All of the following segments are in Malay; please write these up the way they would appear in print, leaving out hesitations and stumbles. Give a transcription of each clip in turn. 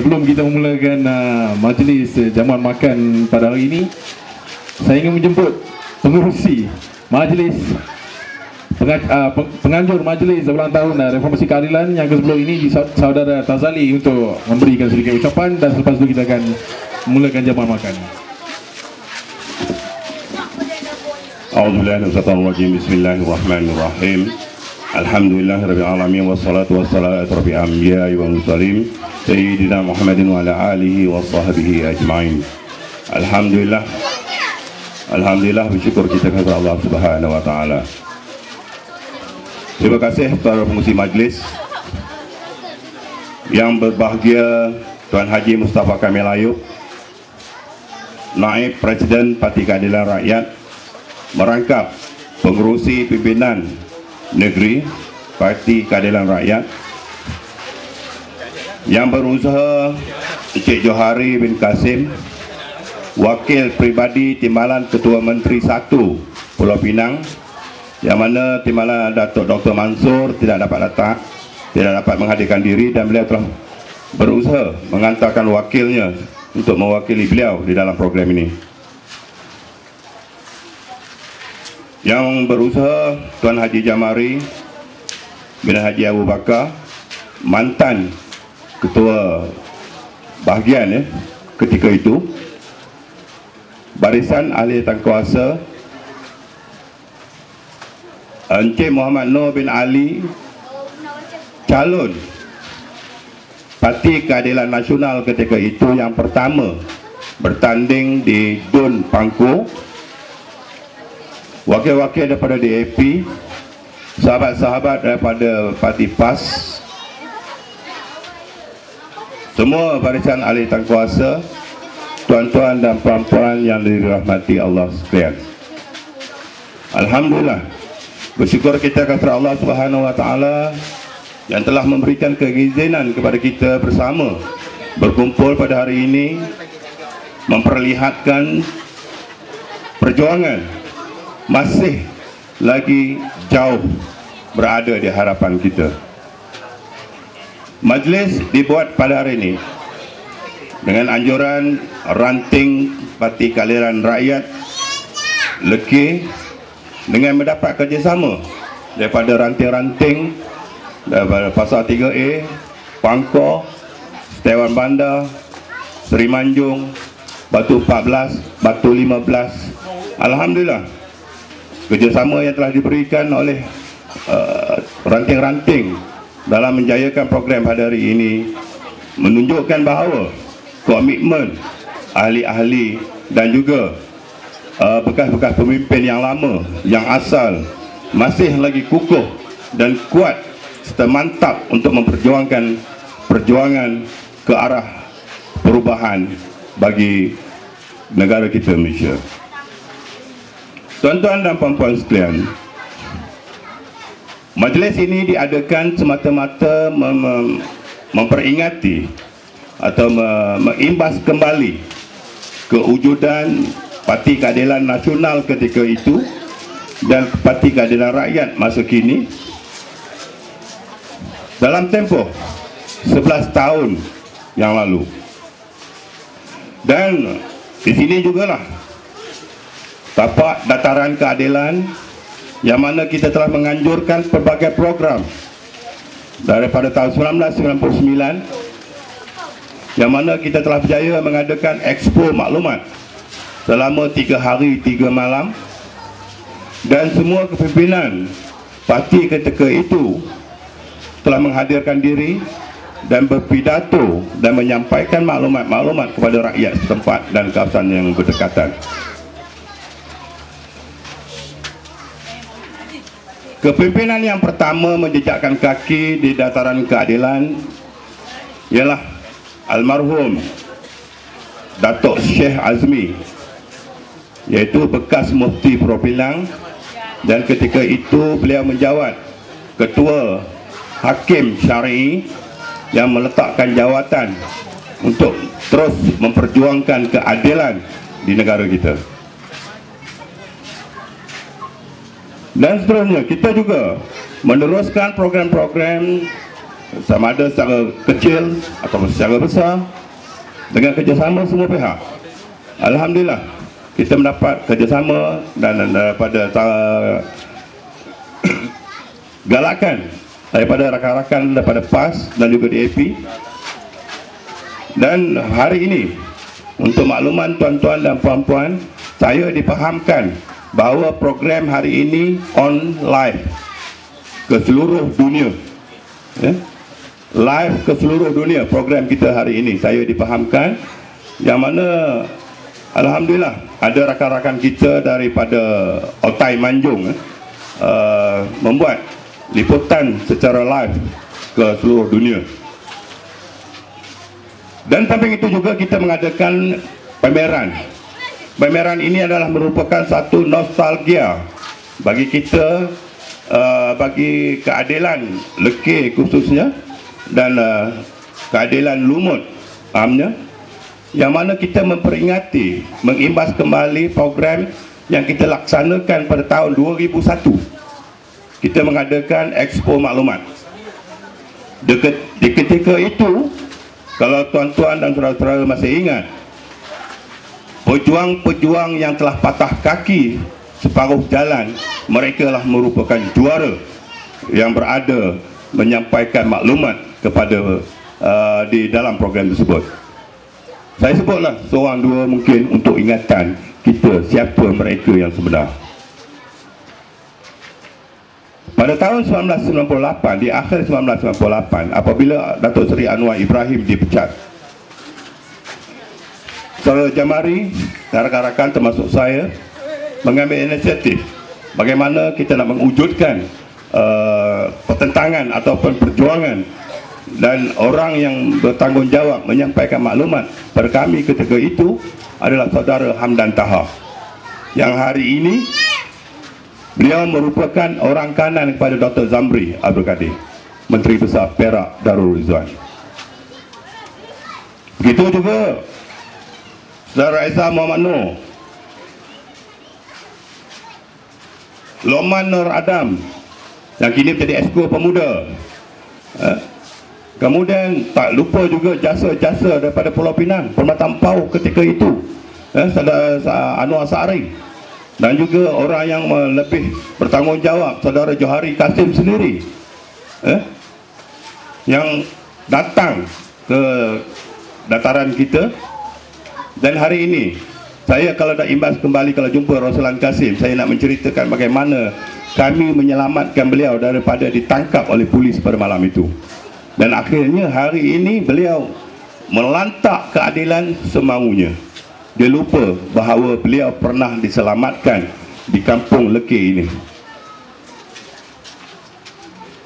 Sebelum kita memulakan majlis jamuan makan pada hari ini, saya ingin menjemput pengerusi majlis, penganjur majlis ulang tahun Reformasi Keadilan yang ke-10 ini, Saudara Tazali, untuk memberikan sedikit ucapan, dan selepas itu kita akan memulakan jamuan makan. A'udzubillahi Bismillahirrahmanirrahim. Alhamdulillahirabbil alamin wassalatu wassalamu ala asyrofil anbiya'i wal mursalin sayyidina Muhammadin wa ala alihi wa sahbihi ajma'in. Alhamdulillah bersyukur kita kepada Allah Subhanahu wa taala. Terima kasih para pengurusi majlis yang berbahagia, Tuan Haji Mustafa Kamil Ayub, Naib Presiden Parti Keadilan Rakyat, merangkap pengerusi pimpinan negeri Parti Keadilan Rakyat, yang berusaha Encik Johari bin Kasim, Wakil Pribadi Timbalan Ketua Menteri 1 Pulau Pinang, yang mana Timbalan Datuk Dr. Mansur tidak dapat menghadirkan diri, dan beliau telah berusaha mengantarkan wakilnya untuk mewakili beliau di dalam program ini. Yang berusaha Tuan Haji Jamari bin Haji Abu Bakar, mantan ketua bahagian ketika itu, Barisan Ahli Tangkuasa Encik Muhammad Nur bin Ali, calon Parti Keadilan Nasional ketika itu yang pertama bertanding di Dun Pangku, wakil-wakil daripada DAP, sahabat-sahabat daripada Parti PAS, semua barisan ahli tangkuasa, tuan-tuan dan puan-puan yang dirahmati Allah sekalian. Alhamdulillah, bersyukur kita kepada Allah Subhanahu wa taala yang telah memberikan keizinan kepada kita bersama berkumpul pada hari ini, memperlihatkan perjuangan masih lagi jauh berada di hadapan kita. Majlis dibuat pada hari ini dengan anjuran ranting Parti Keadilan Rakyat Lekir, dengan mendapat kerjasama daripada ranting-ranting daripada Pasar 3A, Pangkor, Setiawan Bandar, Seri Manjung, Batu 14, Batu 15. Alhamdulillah, kerjasama yang telah diberikan oleh ranting-ranting dalam menjayakan program pada hari ini menunjukkan bahawa komitmen ahli-ahli dan juga bekas-bekas pemimpin yang lama, yang asal, masih lagi kukuh dan kuat serta mantap untuk memperjuangkan perjuangan ke arah perubahan bagi negara kita Malaysia. Tuan-tuan dan puan-puan sekalian, majlis ini diadakan semata-mata memperingati atau mengimbas kembali kewujudan Parti Keadilan Nasional ketika itu dan Parti Keadilan Rakyat masa kini dalam tempoh 11 tahun yang lalu. Dan di sini jugalah tapak dataran keadilan yang mana kita telah menganjurkan pelbagai program daripada tahun 1999, yang mana kita telah berjaya mengadakan Expo Maklumat selama 3 hari 3 malam, dan semua kepimpinan parti ketika itu telah menghadirkan diri dan berpidato dan menyampaikan maklumat-maklumat kepada rakyat setempat dan kawasan yang berdekatan. Kepimpinan yang pertama menjejakkan kaki di dataran keadilan ialah almarhum Datuk Syekh Azmi, iaitu bekas Mufti Pulau Pinang, dan ketika itu beliau menjawat Ketua Hakim Syar'i yang meletakkan jawatan untuk terus memperjuangkan keadilan di negara kita. Dan seterusnya kita juga meneruskan program-program sama ada secara kecil atau secara besar, dengan kerjasama semua pihak. Alhamdulillah kita mendapat kerjasama dan daripada galakan daripada rakan-rakan daripada PAS dan juga DAP. Dan hari ini, untuk makluman tuan-tuan dan puan-puan, saya dipahamkan bahawa program hari ini on live ke seluruh dunia, live ke seluruh dunia program kita hari ini. Saya dipahamkan, yang mana alhamdulillah ada rakan-rakan kita daripada Otai Manjung membuat liputan secara live ke seluruh dunia. Dan samping itu juga kita mengadakan pameran. Pameran ini adalah merupakan satu nostalgia bagi kita, bagi keadilan lekir khususnya, dan keadilan lumut amnya, yang mana kita memperingati, mengimbas kembali program yang kita laksanakan pada tahun 2001. Kita mengadakan Expo Maklumat. Di ketika itu, kalau tuan-tuan dan saudara-saudara masih ingat, pejuang-pejuang yang telah patah kaki separuh jalan, mereka lah merupakan juara yang berada menyampaikan maklumat kepada di dalam program tersebut. Saya sebutlah seorang dua mungkin untuk ingatan kita siapa mereka yang sebenar. Pada tahun 1998, di akhir 1998, apabila Datuk Seri Anwar Ibrahim dipecat, Saudara Jamari dan rakan-rakan termasuk saya mengambil inisiatif bagaimana kita nak mewujudkan pertentangan ataupun perjuangan, dan orang yang bertanggungjawab menyampaikan maklumat pada kami ketika itu adalah Saudara Hamdan Taha, yang hari ini beliau merupakan orang kanan kepada Dr. Zamri Abdul Kadir, Menteri Besar Perak Darul Rizwan. Begitu juga Saudara Esa Muhammad Noor, Lokman Nur Adam yang kini menjadi Esko Pemuda. Kemudian tak lupa juga jasa-jasa daripada Pulau Pinang, Permatan Pau ketika itu, Saudara Anwar Sa'ari, dan juga orang yang lebih bertanggungjawab, Saudara Johari Kasim sendiri, yang datang ke dataran kita. Dan hari ini saya kalau nak imbas kembali, kalau jumpa Roslan Kasim, saya nak menceritakan bagaimana kami menyelamatkan beliau daripada ditangkap oleh polis pada malam itu. Dan akhirnya hari ini beliau melantak keadilan semaunya. Dia lupa bahawa beliau pernah diselamatkan di kampung lekir ini.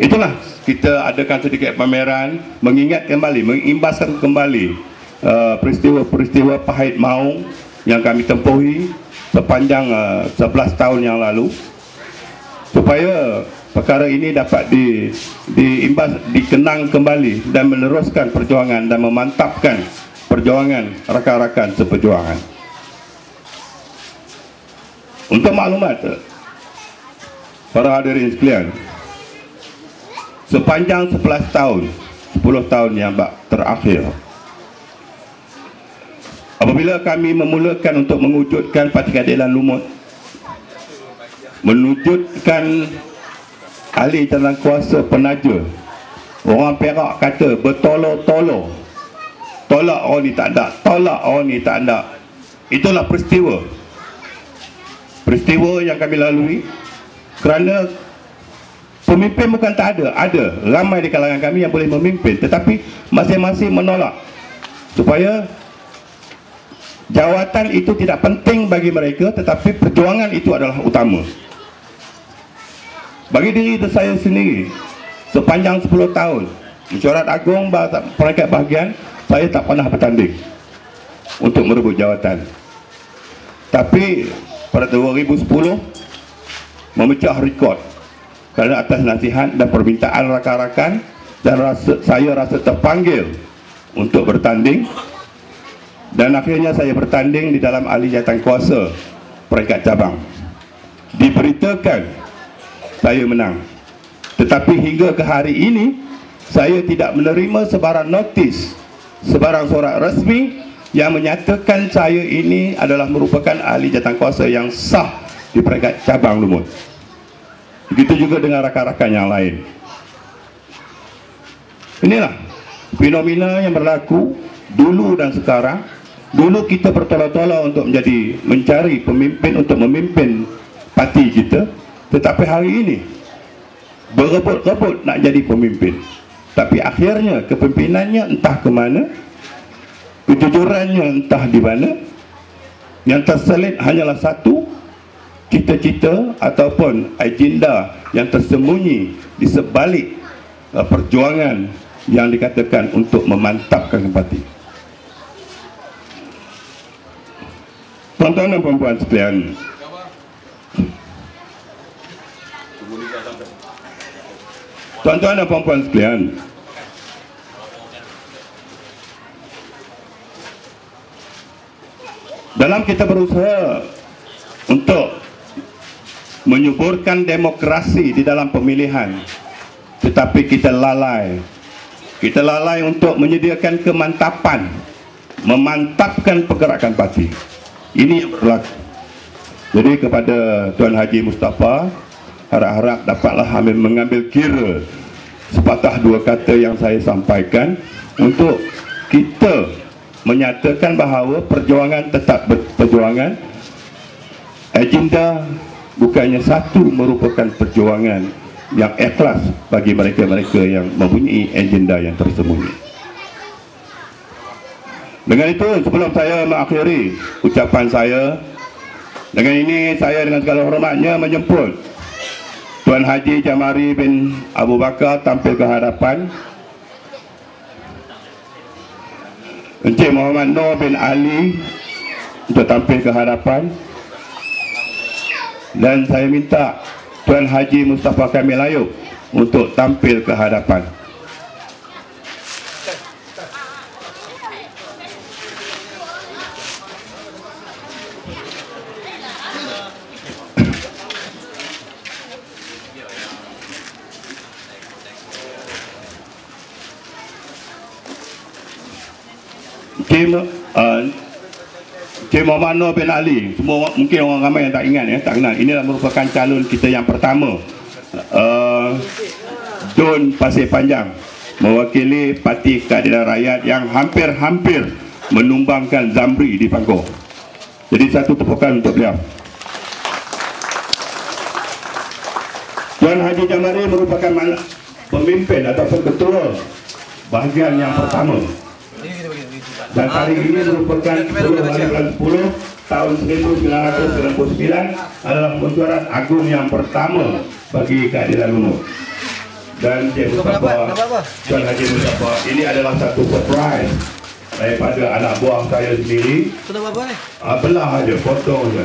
Itulah kita adakan sedikit pameran, mengingat kembali, mengimbaskan kembali peristiwa-peristiwa pahit maung yang kami tempuhi sepanjang 11 tahun yang lalu, supaya perkara ini dapat dikenang kembali dan meneruskan perjuangan dan memantapkan perjuangan rakan-rakan seperjuangan. Untuk maklumat para hadirin sekalian, sepanjang 11 tahun yang terakhir, apabila kami memulakan untuk mewujudkan Parti Keadilan Lumut, menwujudkan ahli jawatankuasa penaja, orang Perak kata bertolok-tolok, tolak orang ni tak ada, tolak orang ni tak ada. Itulah peristiwa yang kami lalui, kerana pemimpin bukan tak ada, ada ramai di kalangan kami yang boleh memimpin, tetapi masing-masing menolak supaya jawatan itu tidak penting bagi mereka, tetapi perjuangan itu adalah utama. Bagi diri saya sendiri, sepanjang 10 tahun Mesyuarat Agung peringkat bahagian, saya tak pernah bertanding untuk merebut jawatan. Tapi pada 2010 memecah rekod kerana atas nasihat dan permintaan rakan-rakan, dan saya rasa terpanggil untuk bertanding, dan akhirnya saya bertanding di dalam ahli jawatankuasa peringkat cabang. Diberitakan saya menang, tetapi hingga ke hari ini saya tidak menerima sebarang notis, sebarang surat resmi yang menyatakan saya ini adalah merupakan ahli jawatankuasa yang sah di peringkat cabang Lumut. Begitu juga dengan rakan-rakan yang lain. Inilah fenomena yang berlaku dulu dan sekarang. Dulu kita bertolak-tolak untuk mencari pemimpin untuk memimpin parti kita, tetapi hari ini berebut-rebut nak jadi pemimpin. Tapi akhirnya kepemimpinannya entah ke mana, kejujurannya entah di mana. Yang terselit hanyalah satu, cita-cita ataupun agenda yang tersembunyi di sebalik perjuangan yang dikatakan untuk memantapkan parti. Tuan-tuan dan puan-puan sekalian, tuan-tuan dan puan-puan sekalian, dalam kita berusaha untuk menyuburkan demokrasi di dalam pemilihan, tetapi kita lalai untuk menyediakan kemantapan, memantapkan pergerakan parti. Ini yang berlaku. Jadi kepada Tuan Haji Mustafa, harap-harap dapatlah mengambil kira sepatah dua kata yang saya sampaikan untuk kita menyatakan bahawa perjuangan tetap perjuangan. Agenda bukannya satu merupakan perjuangan yang ikhlas bagi mereka-mereka yang mempunyai agenda yang tersembunyi. Dengan itu, sebelum saya mengakhiri ucapan saya, dengan ini saya dengan segala hormatnya menjemput Tuan Haji Jamari bin Abu Bakar tampil ke hadapan, Encik Muhammad Noor bin Ali untuk tampil ke hadapan, dan saya minta Tuan Haji Mustafa Kamil Ayub untuk tampil ke hadapan. Encik Muhammad Noor bin Ali, semua mungkin orang ramai yang tak ingat, tak kenal. Inilah merupakan calon kita yang pertama, Dun Pasir Panjang, mewakili Parti Keadilan Rakyat yang hampir-hampir menumbangkan Zamri di Pangkor. Jadi satu tepukan untuk beliau. Tuan Haji Jamari merupakan pemimpin ataupun ketua bahagian yang pertama. Dan hari ini merupakan 10 hari bulan 10 tahun 1999 adalah mesyuarat agung yang pertama bagi keadilan Lumut. Dan Encik Mustafa, Tuan Haji Mustafa, ini adalah satu surprise daripada anak buah saya sendiri. Belah aja, potong je.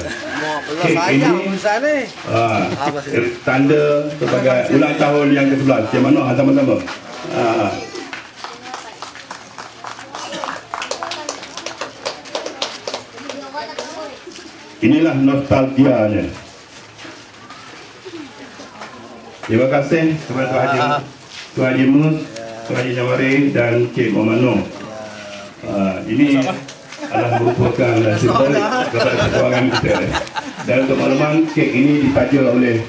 Kek ini tanda sebagai ulang tahun yang ke-11. Macam mana sama-sama? Inilah nostalgianya. Terima kasih kepada Tuan Haji Mus, Tuan Haji Jamari dan Cik Muhammad Noor. Ini adalah merupakan simbolik kepada perjuangan kita. Dan untuk makluman, kek ini ditaja oleh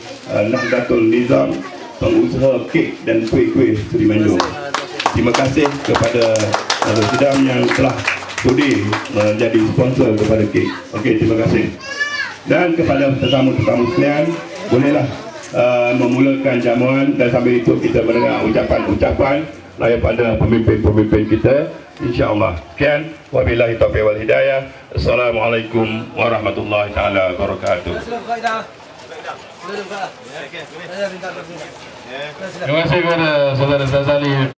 Nahdlatul Nizam, pengusaha kek dan kuih-kuih Seri Manjung. Terima kasih kepada Datuk Sidam yang telah sudi menjadi sponsor kepada kek. Okey, terima kasih. Dan kepada tetamu-tetamu sekalian, bolehlah memulakan jamuan, dan sambil itu kita mendengar ucapan-ucapan daripada pemimpin-pemimpin kita, insya-Allah. Sekian, wabillahi taufiq wal hidayah. Assalamualaikum warahmatullahi taala wabarakatuh. Terima kasih kepada saudara Zazali.